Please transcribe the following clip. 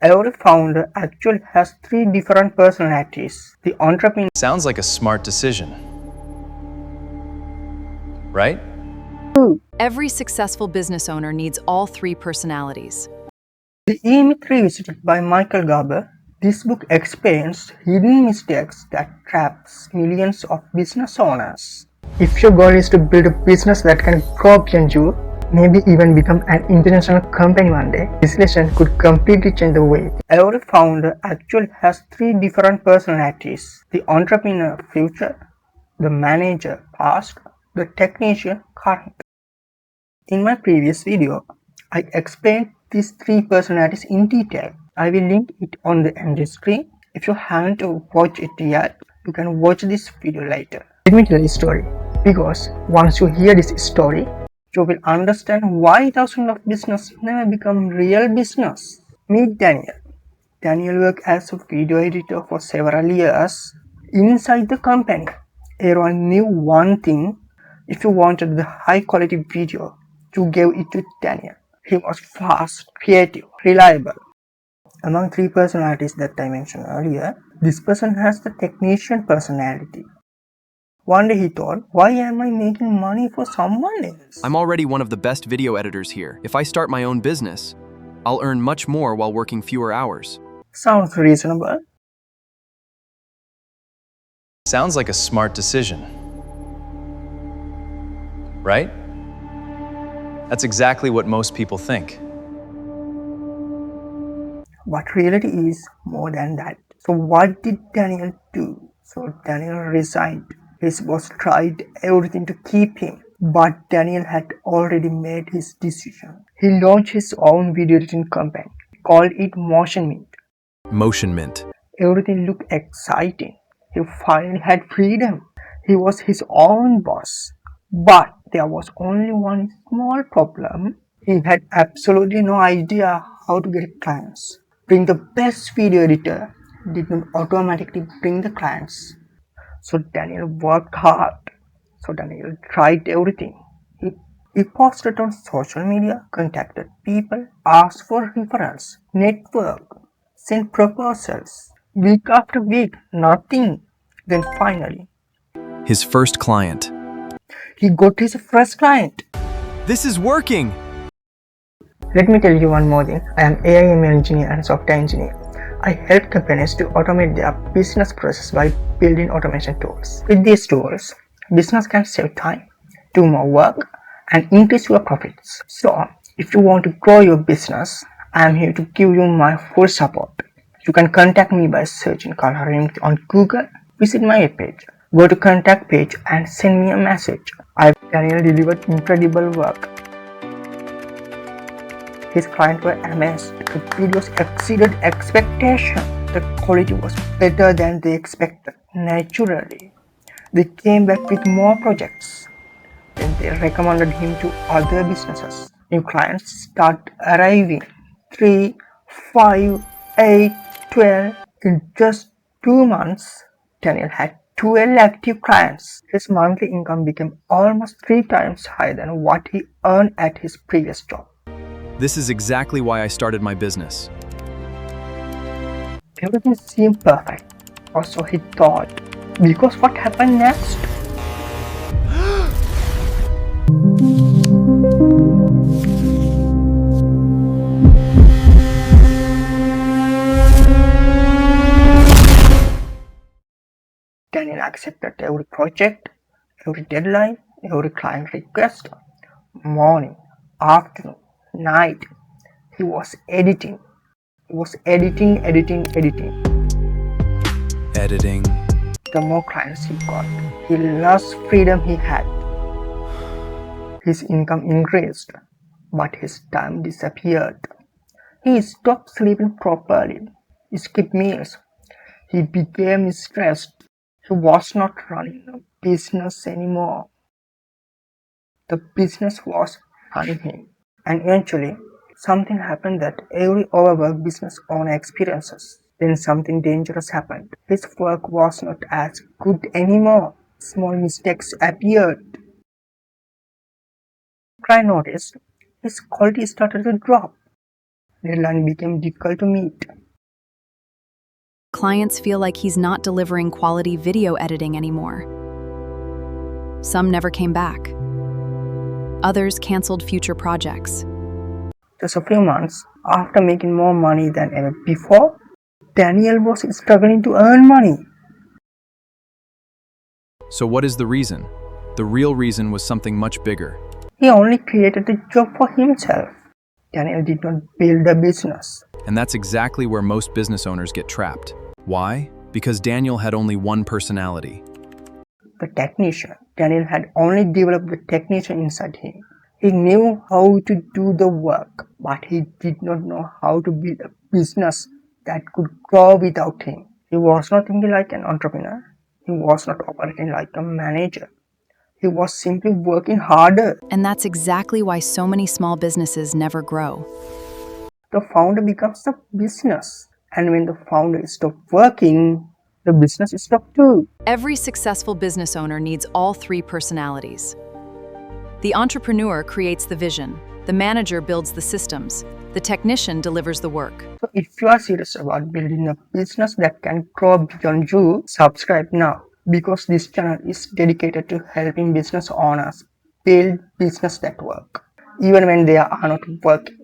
Every founder actually has three different personalities. The entrepreneur Sounds like a smart decision, right? Every successful business owner needs all three personalities. The E-Myth Revisited by Michael Gerber. This book explains hidden mistakes that traps millions of business owners. If your goal is to build a business that can grow beyond you, maybe even become an international company one day, this lesson could completely change the way. Every founder actually has three different personalities. The entrepreneur future, the manager past, the technician current. In my previous video, I explained these three personalities in detail. I will link it on the end screen. If you haven't watched it yet, you can watch this video later. Let me tell you a story, because once you hear this story, you will understand why thousands of businesses never become real business. Meet Daniel. Daniel worked as a video editor for several years. Inside the company, everyone knew one thing: if you wanted the high quality video, you gave it to Daniel. He was fast, creative, reliable. Among three personalities that I mentioned earlier, this person has the technician personality. One day he thought, why am I making money for someone else? I'm already one of the best video editors here. If I start my own business, I'll earn much more while working fewer hours. Sounds reasonable. Sounds like a smart decision, right? That's exactly what most people think. But reality is more than that. So what did Daniel do? So Daniel resigned. His boss tried everything to keep him, but Daniel had already made his decision. He launched his own video editing company, called it Motion Mint. Motion Mint. Everything looked exciting. He finally had freedom. He was his own boss. But there was only one small problem. He had absolutely no idea how to get clients. Being the best video editor did not automatically bring the clients. So Daniel worked hard. So Daniel tried everything. He posted on social media, contacted people, asked for referrals, networked, sent proposals. Week after week, nothing. Then finally, His first client. he got his first client. This is working! Let me tell you one more thing. I am AI/ML engineer and software engineer. I help companies to automate their business process by building automation tools. With these tools, business can save time, do more work, and increase your profits. So, if you want to grow your business, I am here to give you my full support. You can contact me by searching Kalhara Wimukthi on Google. Visit my webpage. Go to contact page and send me a message. Daniel delivered incredible work. His clients were amazed. The videos exceeded expectation. The quality was better than they expected. Naturally, they came back with more projects. Then they recommended him to other businesses. New clients start arriving. 3, 5, 8, 12. In just 2 months, Daniel had 12 active clients. His monthly income became almost 3 times higher than what he earned at his previous job. This is exactly why I started my business. Everything seemed perfect, or so he thought. Because what happened next? Daniel accepted every project, every deadline, every client request. Morning, afternoon, night, he was editing. He was editing. Editing. The more clients he got, the less freedom he had. His income increased, but his time disappeared. He stopped sleeping properly. He skipped meals. He became stressed. He was not running a business anymore. The business was running him. And eventually, something happened that every overworked business owner experiences. Then something dangerous happened. His work was not as good anymore. Small mistakes appeared. Client noticed his quality started to drop. Deadline became difficult to meet. Clients feel like he's not delivering quality video editing anymore. Some never came back. Others canceled future projects. Just a few months after making more money than ever before, Daniel was struggling to earn money. So what is the reason? The real reason was something much bigger. He only created a job for himself. Daniel did not build a business. And that's exactly where most business owners get trapped. Why? Because Daniel had only one personality. The technician. Daniel had only developed the technician inside him. He knew how to do the work, but he did not know how to build a business that could grow without him. He was not thinking like an entrepreneur. He was not operating like a manager. He was simply working harder. And that's exactly why so many small businesses never grow. The founder becomes the business. And when the founder stops working, the business stops too. Every successful business owner needs all three personalities. The entrepreneur creates the vision, the manager builds the systems, the technician delivers the work. So if you are serious about building a business that can grow beyond you, subscribe now, because this channel is dedicated to helping business owners build business that work, even when they are not working.